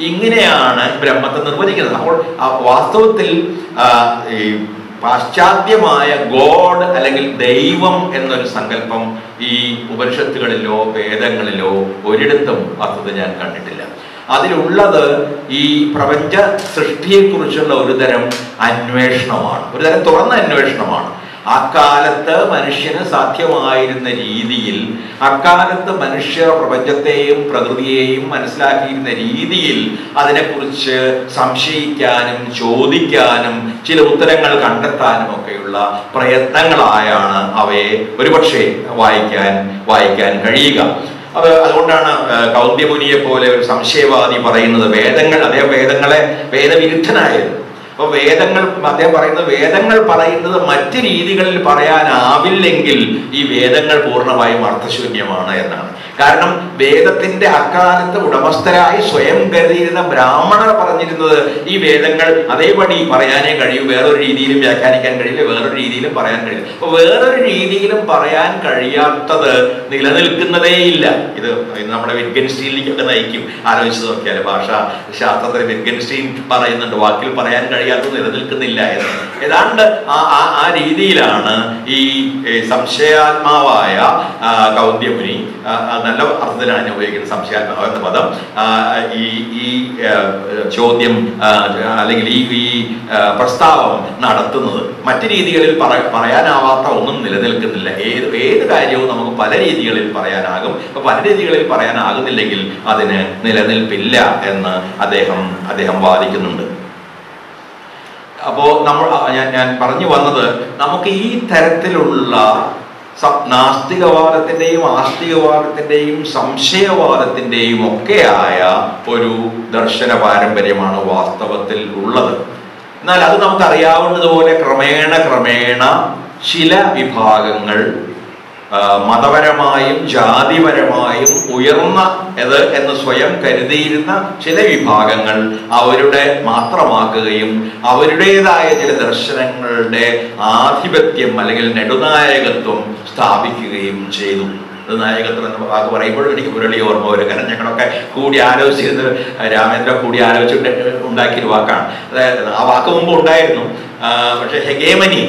ഇങ്ങനെയാണ് ബ്രഹ്മത്തെ നിർവചിക്കുന്നത്. അപ്പോൾ വാസ്തവത്തിൽ ഈ പാശ്ചാത്യമായ ഗോഡ് അല്ലെങ്കിൽ ദൈവം എന്നൊരു സങ്കല്പം ഈ ഉപനിഷത്തുകളിലോ വേദങ്ങളിലോ ഒരിടത്തും വാസ്തവത്തിൽ ഞാൻ കണ്ടിട്ടില്ല. അതിലുള്ളത് ഈ പ്രപഞ്ച സൃഷ്ടിയെക്കുറിച്ചുള്ള ഒരുതരം അന്വേഷണമാണ്, ഒരുതരം തുറന്ന അന്വേഷണമാണ്. അക്കാലത്ത് മനുഷ്യന് സാധ്യമായിരുന്ന രീതിയിൽ, അക്കാലത്ത് മനുഷ്യർ പ്രപഞ്ചത്തെയും പ്രകൃതിയെയും മനസ്സിലാക്കിയിരുന്ന രീതിയിൽ അതിനെക്കുറിച്ച് സംശയിക്കാനും ചോദിക്കാനും ചില ഉത്തരങ്ങൾ കണ്ടെത്താനും ഒക്കെയുള്ള പ്രയത്നങ്ങളായാണ് അവയെ ഒരുപക്ഷെ വായിക്കാൻ കഴിയുക. അതുകൊണ്ടാണ് കൗന്ദ്യമുനിയെ പോലെ ഒരു സംശയവാദി പറയുന്നത് അദ്ദേഹം വേദവിരുദ്ധനായിരുന്നു. അപ്പൊ അദ്ദേഹം പറയുന്നത് വേദങ്ങൾ പറയുന്നത് മറ്റ് രീതികളിൽ പറയാനാവില്ലെങ്കിൽ ഈ വേദങ്ങൾ പൂർണ്ണമായും അർത്ഥശൂന്യമാണ് എന്നാണ്. കാരണം വേദത്തിന്റെ അക്കാലത്ത് ഉടമസ്ഥരായി സ്വയം കരുതിയിരുന്ന ബ്രാഹ്മണർ പറഞ്ഞിരുന്നത് ഈ വേദങ്ങൾ അതേപടി പറയാനേ കഴിയൂ, വേറൊരു രീതിയിലും വ്യാഖ്യാനിക്കാൻ കഴിയില്ല, വേറൊരു രീതിയിലും പറയാൻ കഴിയില്ല. അപ്പൊ വേറൊരു രീതിയിലും പറയാൻ കഴിയാത്തത് നിലനിൽക്കുന്നതേയില്ല. ഇത് നമ്മുടെ വിറ്റ്ഗൻസ്റ്റീനിലേക്കൊക്കെ നയിക്കും. ആലോചിച്ച് നോക്കിയാൽ ഭാഷാ ശാസ്ത്രത്തിൽ വിറ്റ്ഗൻസ്റ്റീൻ പറയുന്നുണ്ട് വാക്കിൽ പറയാൻ കഴിയാത്തത് നിലനിൽക്കുന്നില്ല എന്ന്. ഏതാണ്ട് ആ രീതിയിലാണ് ഈ സംശയാത്മാവായ കൗന്ദ്യമുനി, നല്ല അർത്ഥത്തിലാണ് ഞാൻ ഉപയോഗിക്കുന്നത് സംശയാത്മാവ് എന്ന പദം, ഈ ചോദ്യം അല്ലെങ്കിൽ ഈ പ്രസ്താവം നടത്തുന്നത്. മറ്റു രീതികളിൽ പറയാനാവാത്ത ഒന്നും നിലനിൽക്കുന്നില്ല. ഏത് കാര്യവും നമുക്ക് പല രീതികളിൽ പറയാനാകും. അപ്പൊ പല രീതികളിൽ പറയാനാകുന്നില്ലെങ്കിൽ അതിന് നിലനിൽപ്പില്ല എന്ന് അദ്ദേഹം വാദിക്കുന്നുണ്ട്. അപ്പോൾ ഞാൻ പറഞ്ഞു വന്നത്, നമുക്ക് ഈ തരത്തിലുള്ള നാസ്തികവാദത്തിൻ്റെയും ആസ്തികവാദത്തിൻ്റെയും സംശയവാദത്തിൻ്റെയും ഒക്കെയായ ഒരു ദർശന പാരമ്പര്യമാണ് വാസ്തവത്തിൽ ഉള്ളത്. എന്നാൽ അത് നമുക്കറിയാവുന്നതുപോലെ ക്രമേണ ചില വിഭാഗങ്ങൾ മതപരമായും ജാതിപരമായും എന്ന് സ്വയം കരുതിയിരുന്ന ചില വിഭാഗങ്ങൾ അവരുടെ മാത്രമാക്കുകയും അവരുടേതായ ചില ദർശനങ്ങളുടെ ആധിപത്യം അല്ലെങ്കിൽ നെടുനായകത്വം സ്ഥാപിക്കുകയും ചെയ്തു. നായകത്വം എന്ന വാക്ക് പറയുമ്പോഴും എനിക്ക് മുരളി ഓർമ്മ വരും. കാരണം ഞങ്ങളൊക്കെ കൂടി ആലോചിച്ചിരുന്നത്, രാമേന്ദ്ര കൂടി ആലോചിച്ചിട്ട് ഉണ്ടാക്കിയൊരു വാക്കാണ്. അതായത് ആ വാക്ക് മുമ്പ് ഉണ്ടായിരുന്നു, പക്ഷെ ഹെഗേമനി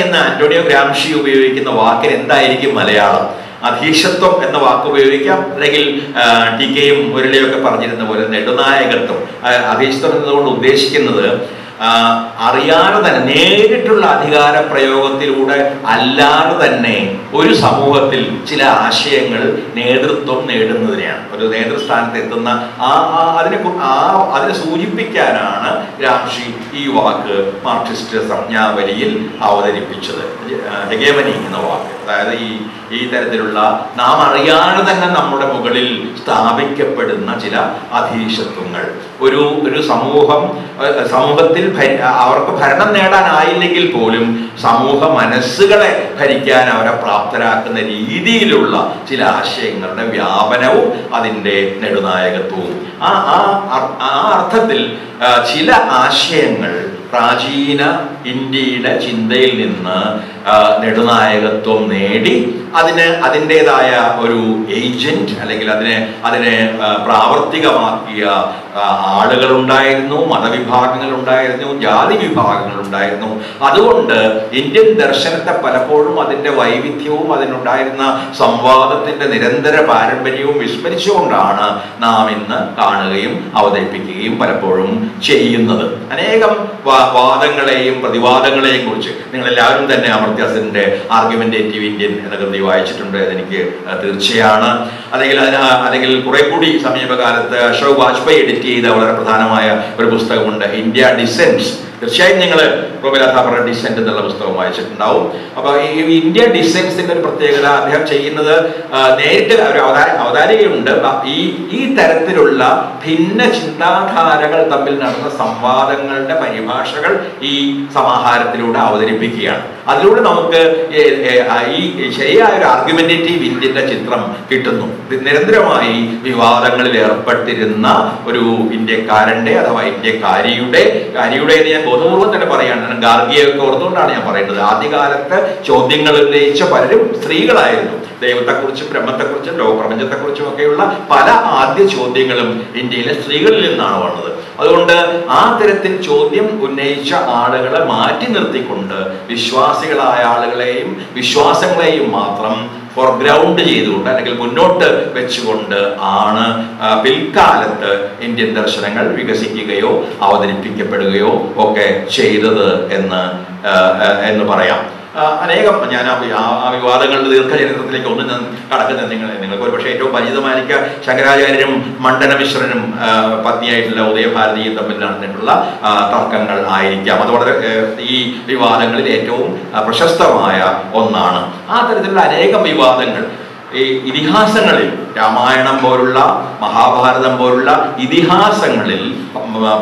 എന്ന ആന്റോണിയോ ഗ്രാംഷി ഉപയോഗിക്കുന്ന വാക്കിന് എന്തായിരിക്കും മലയാളം? അധീശത്വം എന്ന വാക്ക് ഉപയോഗിക്കാം, അല്ലെങ്കിൽ ടികെയും മുരളിയും ഒക്കെ പറഞ്ഞിരുന്ന പോലെ നെടുനായകത്വം. അധീശത്വം എന്നതുകൊണ്ട് ഉദ്ദേശിക്കുന്നത് അറിയാതെ തന്നെ നേരിട്ടുള്ള അധികാര പ്രയോഗത്തിലൂടെ അല്ലാതെ തന്നെ ഒരു സമൂഹത്തിൽ ചില ആശയങ്ങൾ നേതൃത്വം നേടുന്നതിനെയാണ്. ഒരു നേതൃസ്ഥാനത്ത് എത്തുന്ന അതിനെ സൂചിപ്പിക്കാനാണ് ഗ്രാംഷി ഈ വാക്ക് മാർക്സിസ്റ്റ് സംജ്ഞാവലിയിൽ അവതരിപ്പിച്ചത്, ഹെഗേമനി എന്ന വാക്ക്. അതായത് ഈ തരത്തിലുള്ള നാം അറിയാതെ തന്നെ നമ്മുടെ മുകളിൽ സ്ഥാപിക്കപ്പെടുന്ന ചില അധീശത്വങ്ങൾ. ഒരു സമൂഹത്തിൽ അവർക്ക് ഭരണം നേടാനായില്ലെങ്കിൽ പോലും സമൂഹ മനസ്സുകളെ ഭരിക്കാൻ അവരെ പ്രാപ്തരാക്കുന്ന രീതിയിലുള്ള ചില ആശയങ്ങളുടെ വ്യാപനവും അതിൻ്റെ നെടുനായകത്വവും. ആ അർത്ഥത്തിൽ ചില ആശയങ്ങൾ പ്രാചീന ഇന്ത്യയുടെ ചിന്തയിൽ നിന്ന് നെടുനായകത്വം നേടി അതിൻ്റെതായ ഒരു ഏജന്റ് അല്ലെങ്കിൽ അതിനെ പ്രാവർത്തികമാക്കിയ ആളുകളുണ്ടായിരുന്നു, മതവിഭാഗങ്ങളുണ്ടായിരുന്നു, ജാതി വിഭാഗങ്ങളുണ്ടായിരുന്നു. അതുകൊണ്ട് ഇന്ത്യൻ ദർശനത്തെ പലപ്പോഴും അതിൻ്റെ വൈവിധ്യവും അതിനുണ്ടായിരുന്ന സംവാദത്തിൻ്റെ നിരന്തര പാരമ്പര്യവും വിസ്മരിച്ചുകൊണ്ടാണ് നാം ഇന്ന് കാണുകയും അവതരിപ്പിക്കുകയും പലപ്പോഴും ചെയ്യുന്നത്. അനേകം വാദങ്ങളെയും പ്രതിവാദങ്ങളെയും കുറിച്ച് നിങ്ങളെല്ലാവരും തന്നെ അമർത്യാസന്റെ ആർഗ്യുമെന്റേറ്റീവ് ഇന്ത്യൻ എന്ന കൃതി വായിച്ചിട്ടുണ്ട്, അതെനിക്ക് തീർച്ചയാണ്. അല്ലെങ്കിൽ കുറെ കൂടി സമീപകാലത്ത് അശോക് വാജ്പേയി എഡിറ്റ് ചെയ്ത വളരെ പ്രധാനമായ ഒരു പുസ്തകമുണ്ട്, ഇന്ത്യ ഡിസെൻറ്റ്സ്. തീർച്ചയായും നിങ്ങൾ പ്രൊഫസർ താപ്പറുടെ ഡിസെന്റ് എന്നുള്ള പുസ്തകം വായിച്ചിട്ടുണ്ടാവും. അപ്പോൾ ഈ ഇന്ത്യ ഡിസെൻസിന്റെ ഒരു പ്രത്യേകത, അദ്ദേഹം ചെയ്യുന്നത് നേരിട്ട് ഒരു അവതാരികയുണ്ട്. ഈ തരത്തിലുള്ള ഭിന്ന ചിന്താധാരകൾ തമ്മിൽ നടന്ന സംവാദങ്ങളുടെ പരിഭാഷകൾ ഈ സമാഹാരത്തിലൂടെ അവതരിപ്പിക്കുകയാണ്. അതിലൂടെ നമുക്ക് ഈ ശരിയായ ഒരു ആർഗ്യുമെന്റേറ്റീവ് ഇന്ത്യന്റെ ചിത്രം കിട്ടുന്നു. നിരന്തരമായി വിവാദങ്ങളിൽ ഏർപ്പെട്ടിരുന്ന ഒരു ഇന്ത്യക്കാരൻ്റെ അഥവാ ഇന്ത്യക്കാരിയുടെ ഞാൻ ബോധപൂർവ്വം തന്നെ പറയുകയാണ്. ഗാർഗിയൊക്കെ ഓർത്തുകൊണ്ടാണ് ഞാൻ പറയുന്നത്. ആദ്യകാലത്ത് ചോദ്യങ്ങൾ ഉന്നയിച്ച പലരും സ്ത്രീകളായിരുന്നു. ദൈവത്തെക്കുറിച്ചും ബ്രഹ്മത്തെക്കുറിച്ചും ലോകപ്രപഞ്ചത്തെക്കുറിച്ചും ഒക്കെയുള്ള പല ആദ്യ ചോദ്യങ്ങളും ഇന്ത്യയിലെ സ്ത്രീകളിൽ നിന്നാണ് വന്നത്. അതുകൊണ്ട് ആ തരത്തിൽ ചോദ്യം ഉന്നയിച്ച ആളുകളെ മാറ്റി നിർത്തിക്കൊണ്ട് വിശ്വാസികളായ ആളുകളെയും വിശ്വാസങ്ങളെയും മാത്രം ഫോർഗ്രൗണ്ട് ചെയ്തുകൊണ്ട് അല്ലെങ്കിൽ മുന്നോട്ട് വെച്ചുകൊണ്ട് ആണ് പിൽക്കാലത്ത് ഇന്ത്യൻ ദർശനങ്ങൾ വികസിക്കുകയോ അവതരിപ്പിക്കപ്പെടുകയോ ഒക്കെ ചെയ്തത് എന്ന് പറയാം. അനേകം ഞാൻ ആ വിവാദങ്ങളുടെ ദീർഘചരിത്രത്തിലേക്ക് ഒന്നും ഞാൻ കടക്കുന്നത് നിങ്ങൾക്ക് ഒരു പക്ഷേ ഏറ്റവും പരിചിതമായിരിക്കുക ശങ്കരാചാര്യരും മണ്ഡനമിശ്രനും പത്നിയായിട്ടുള്ള ഉദയഭാരതിയും തമ്മിൽ നടന്നിട്ടുള്ള തർക്കങ്ങൾ ആയിരിക്കാം. അത് വളരെ ഈ വിവാദങ്ങളിൽ ഏറ്റവും പ്രശസ്തമായ ഒന്നാണ്. ആ തരത്തിലുള്ള അനേകം വിവാദങ്ങൾ ഈ ഇതിഹാസങ്ങളിൽ രാമായണം പോലുള്ള മഹാഭാരതം പോലുള്ള ഇതിഹാസങ്ങളിൽ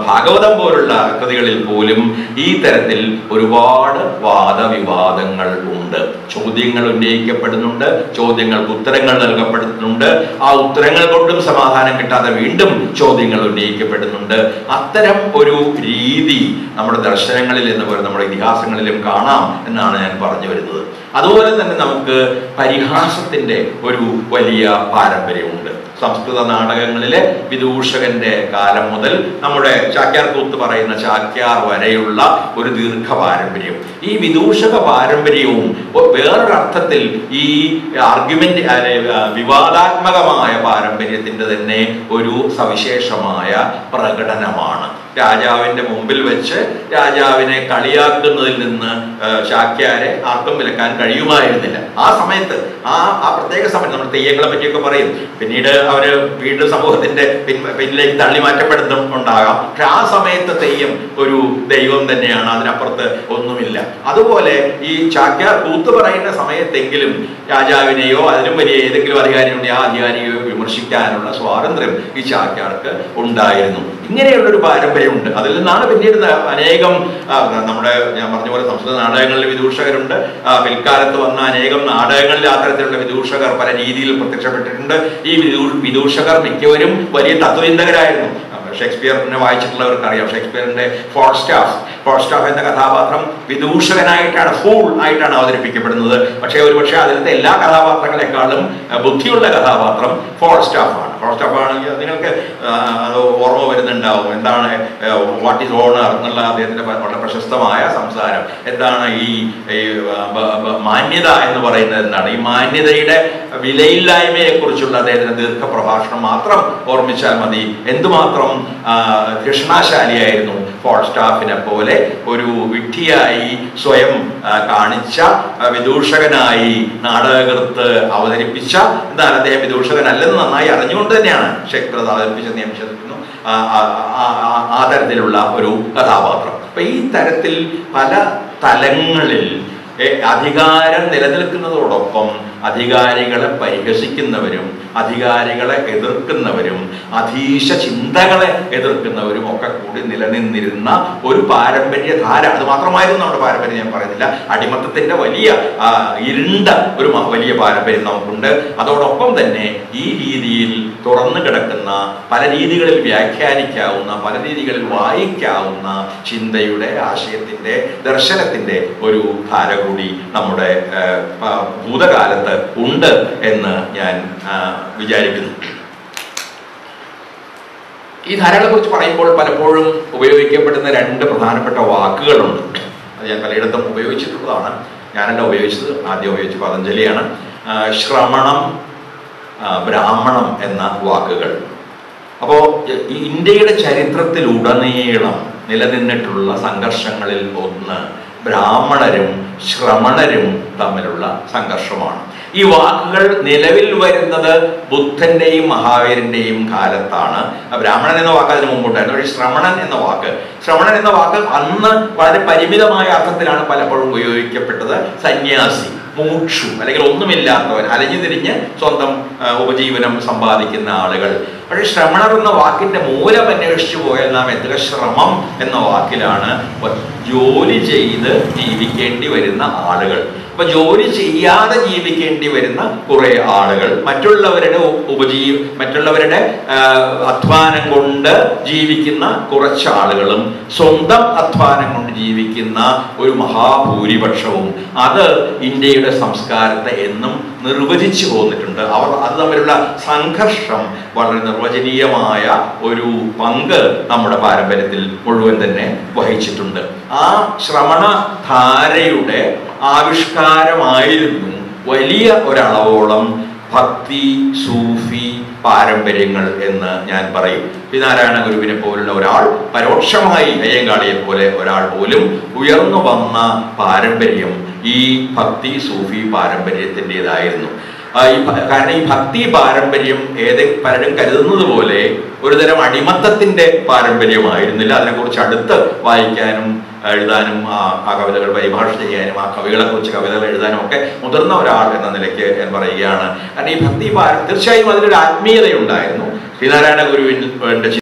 ഭാഗവതം പോലുള്ള കൃതികളിൽ പോലും ഈ തരത്തിൽ ഒരുപാട് വാദവിവാദങ്ങൾ ഉണ്ട്. ചോദ്യങ്ങൾ ഉന്നയിക്കപ്പെടുന്നുണ്ട്, ചോദ്യങ്ങൾക്ക് ഉത്തരങ്ങൾ നൽകപ്പെടുന്നുണ്ട്, ആ ഉത്തരങ്ങൾ കൊണ്ടും സമാധാനം കിട്ടാതെ വീണ്ടും ചോദ്യങ്ങൾ ഉന്നയിക്കപ്പെടുന്നുണ്ട്. അത്തരം ഒരു രീതി നമ്മുടെ ദർശനങ്ങളിൽ എന്ന് പറയുന്നത് നമ്മുടെ ഇതിഹാസങ്ങളിലും കാണാം എന്നാണ് ഞാൻ പറഞ്ഞു വരുന്നത്. അതുപോലെ തന്നെ നമുക്ക് പരിഹാസത്തിന്റെ ഒരു വലിയ പാരമ്പര്യമുണ്ട്. സംസ്കൃത നാടകങ്ങളിലെ വിദൂഷകന്റെ കാലം മുതൽ നമ്മുടെ ചാക്യാർ കൂത്ത് പറയുന്ന ചാക്യാർ വരെയുള്ള ഒരു ദീർഘ പാരമ്പര്യം. ഈ വിദൂഷക പാരമ്പര്യവും വേറൊരർത്ഥത്തിൽ ഈ ആർഗ്യുമെന്റ് വിവാദാത്മകമായ പാരമ്പര്യത്തിന്റെ തന്നെ ഒരു സവിശേഷമായ പ്രകടനമാണ്. രാജാവിന്റെ മുമ്പിൽ വെച്ച് രാജാവിനെ കളിയാക്കുന്നതിൽ നിന്ന് ചാക്യാരെ ആർക്കും വിലക്കാൻ കഴിയുമായിരുന്നില്ല. ആ സമയത്ത് ആ പ്രത്യേക സമയത്ത് നമ്മൾ തെയ്യങ്ങളെ പറ്റിയൊക്കെ പറയും. പിന്നീട് അവര് വീണ്ടും സമൂഹത്തിന്റെ പിന്നിലേക്ക് തള്ളി മാറ്റപ്പെടുന്നുണ്ടാകാം. പക്ഷെ ആ സമയത്ത് തെയ്യം ഒരു ദൈവം തന്നെയാണ്, അതിനപ്പുറത്ത് ഒന്നുമില്ല. അതുപോലെ ഈ ചാക്യാർ കൂത്ത് പറയുന്ന സമയത്തെങ്കിലും രാജാവിനെയോ അതിനും വലിയ ഏതെങ്കിലും അധികാരിയുണ്ടെങ്കിൽ ആ അധികാരിയെയോ വിമർശിക്കാനുള്ള സ്വാതന്ത്ര്യം ഈ ചാക്യാർക്ക് ഉണ്ടായിരുന്നു. ഇങ്ങനെയുള്ളൊരു പാരമ്പര്യമുണ്ട്. അതിൽ നിന്നാണ് പിന്നീട് അനേകം നമ്മുടെ ഞാൻ പറഞ്ഞ പോലെ സംസ്കൃത നാടകങ്ങളിൽ വിദൂഷകരുണ്ട്. പിൽക്കാലത്ത് വന്ന അനേകം നാടകങ്ങളിൽ ആ തരത്തിലുള്ള വിദൂഷകർ പല രീതിയിൽ പ്രത്യക്ഷപ്പെട്ടിട്ടുണ്ട്. ഈ വിദൂഷകർ മിക്കവരും വലിയ തത്വചിന്തകരായിരുന്നു. ഷേക്സ്പിയറിനെ വായിച്ചിട്ടുള്ളവർക്ക് അറിയാം. ഷേക്സ്പിയറിന്റെ ഫോൾസ്റ്റാഫ് എന്ന കഥാപാത്രം വിദൂഷകനായിട്ടാണ്, ഫൂൾ ആയിട്ടാണ് അവതരിപ്പിക്കപ്പെടുന്നത്. പക്ഷേ ഒരുപക്ഷെ അതിലത്തെ എല്ലാ കഥാപാത്രങ്ങളെക്കാളും ബുദ്ധിയുള്ള കഥാപാത്രം ഫോൾസ്റ്റാഫാണ്. നിങ്ങൾക്ക് അത് ഓർമ്മ വരുന്നുണ്ടാവും. എന്താണ് വാട്ട് ഈസ് ഓണർ എന്നുള്ള അദ്ദേഹത്തിന്റെ വളരെ പ്രശസ്തമായ സംസാരം. എന്താണ് ഈ മാന്യത എന്ന് പറയുന്നത് എന്താണ്? ഈ മാന്യതയുടെ വിലയില്ലായ്മയെ കുറിച്ചുള്ള അദ്ദേഹത്തിന്റെ ദീർഘപ്രഭാഷണം മാത്രം ഓർമ്മിച്ചാൽ മതി. എന്തുമാത്രം കൃഷ്ണാശാലിയായിരുന്നു ഫോൾസ്റ്റാഫിനെ പോലെ ഒരു വിഡ്ഢിയായി സ്വയം കാണിച്ച വിദൂഷകനായി നാടകകൃത്ത് അവതരിപ്പിച്ച, എന്നാൽ അദ്ദേഹം വിദൂഷകനല്ലെന്ന് നന്നായി അറിഞ്ഞുകൊണ്ട് തന്നെയാണ് ഷേക്സ്പിയർ അവതരിപ്പിച്ചെന്ന് ഞാൻ വിശ്വസിക്കുന്നു. ആ തരത്തിലുള്ള ഒരു കഥാപാത്രം. അപ്പൊ ഈ തരത്തിൽ പല തലങ്ങളിൽ അധികാരം നിലനിൽക്കുന്നതോടൊപ്പം അധികാരികളെ പരിഹസിക്കുന്നവരും അധികാരികളെ എതിർക്കുന്നവരും അധീശ ചിന്തകളെ എതിർക്കുന്നവരും ഒക്കെ കൂടി നിലനിന്നിരുന്ന ഒരു പാരമ്പര്യധാര. അത് മാത്രമായിരുന്നു നമ്മുടെ പാരമ്പര്യം, ഞാൻ പറയുന്നില്ല. അടിമത്തത്തിന്റെ വലിയ ഇരുണ്ട ഒരു വലിയ പാരമ്പര്യം നമുക്കുണ്ട്. അതോടൊപ്പം തന്നെ ഈ രീതിയിൽ തുറന്നു കിടക്കുന്ന, പല രീതികളിൽ വ്യാഖ്യാനിക്കാവുന്ന, പല രീതികളിൽ വായിക്കാവുന്ന ചിന്തയുടെ, ആശയത്തിന്റെ, ദർശനത്തിന്റെ ഒരു ധാര കൂടി നമ്മുടെ ഭൂതകാലത്ത് ഉണ്ട് എന്ന് ഞാൻ വിചാരിക്കുന്നു. ഈ ധാരകളെ കുറിച്ച് പറയുമ്പോൾ പലപ്പോഴും ഉപയോഗിക്കപ്പെടുന്ന രണ്ട് പ്രധാനപ്പെട്ട വാക്കുകളുണ്ട്. അത് ഞാൻ പലയിടത്തും ഉപയോഗിച്ചിട്ടുള്ളതാണ്. ഞാനല്ല ഉപയോഗിച്ചത്, ആദ്യം ഉപയോഗിച്ച പതഞ്ജലിയാണ്. ശ്രമണം, ബ്രാഹ്മണം എന്ന വാക്കുകൾ. അപ്പോൾ ഇന്ത്യയുടെ ചരിത്രത്തിലുടനീളം നിലനിന്നിട്ടുള്ള സംഘർഷങ്ങളിൽ ഒന്ന് ബ്രാഹ്മണരും ശ്രമണരും തമ്മിലുള്ള സംഘർഷമാണ്. ഈ വാക്കുകൾ നിലവിൽ വരുന്നത് ബുദ്ധന്റെയും മഹാവീരന്റെയും കാലത്താണ്. ബ്രാഹ്മണൻ എന്ന വാക്ക് അതിന് മുമ്പുണ്ടായിരുന്നു. പക്ഷേ ശ്രമണൻ എന്ന വാക്ക് അന്ന് വളരെ പരിമിതമായ അർത്ഥത്തിലാണ് പലപ്പോഴും ഉപയോഗിക്കപ്പെട്ടത്. സന്യാസി, മുമുക്ഷു, അല്ലെങ്കിൽ ഒന്നുമില്ലാത്തവൻ, അലഞ്ഞു തിരിഞ്ഞ് സ്വന്തം ഉപജീവനം സമ്പാദിക്കുന്ന ആളുകൾ. പക്ഷേ ശ്രമണർ എന്ന വാക്കിന്റെ മൂലം അന്വേഷിച്ചു പോയാൽ നാം എത്തുക ശ്രമം എന്ന വാക്കിലാണ്. ജോലി ചെയ്ത് ജീവിക്കേണ്ടി വരുന്ന ആളുകൾ. അപ്പൊ ജോലി ചെയ്യാതെ ജീവിക്കേണ്ടി വരുന്ന കുറെ ആളുകൾ, മറ്റുള്ളവരുടെ അധ്വാനം കൊണ്ട് ജീവിക്കുന്ന കുറച്ച് ആളുകളും, സ്വന്തം അധ്വാനം കൊണ്ട് ജീവിക്കുന്ന ഒരു മഹാഭൂരിപക്ഷവും, അത് ഇന്ത്യയുടെ സംസ്കാരത്തെ എന്നും നിർവചിച്ചു പോന്നിട്ടുണ്ട്. അത് തമ്മിലുള്ള സംഘർഷം വളരെ നിർവചനീയമായ ഒരു പങ്ക് നമ്മുടെ പാരമ്പര്യത്തിൽ മുഴുവൻ തന്നെ വഹിച്ചിട്ടുണ്ട്. ആ ശ്രമണധാരയുടെ ആവിഷ്കാരമായിരുന്നു വലിയ ഒരളവോളം ഭക്തി സൂഫി പാരമ്പര്യങ്ങൾ എന്ന് ഞാൻ പറയും. ശ്രീനാരായണ ഗുരുവിനെ പോലുള്ള ഒരാൾ, പരോക്ഷമായി അയ്യങ്കാളിയെ പോലെ ഒരാൾ പോലും ഉയർന്നു വന്ന പാരമ്പര്യം ഈ ഭക്തി സൂഫി പാരമ്പര്യത്തിൻ്റെതായിരുന്നു. കാരണം ഈ ഭക്തി പാരമ്പര്യം പലരും കരുതുന്നത് പോലെ ഒരുതരം അടിമത്തത്തിന്റെ പാരമ്പര്യമായിരുന്നില്ല. അതിനെക്കുറിച്ച് അടുത്ത് വായിക്കാനും എഴുതാനും ആ കവിതകൾ പരിഭാഷ ചെയ്യാനും ആ കവികളെ കുറിച്ച് കവിതകൾ എഴുതാനും ഒക്കെ മുതിർന്ന ഒരാൾ എന്ന നിലയ്ക്ക് ഞാൻ പറയുകയാണ്. കാരണം ഈ ഭക്തി തീർച്ചയായും അതിലൊരു ആത്മീയതയുണ്ടായിരുന്നു. ശ്രീനാരായണ ഗുരുവിൻ്റെ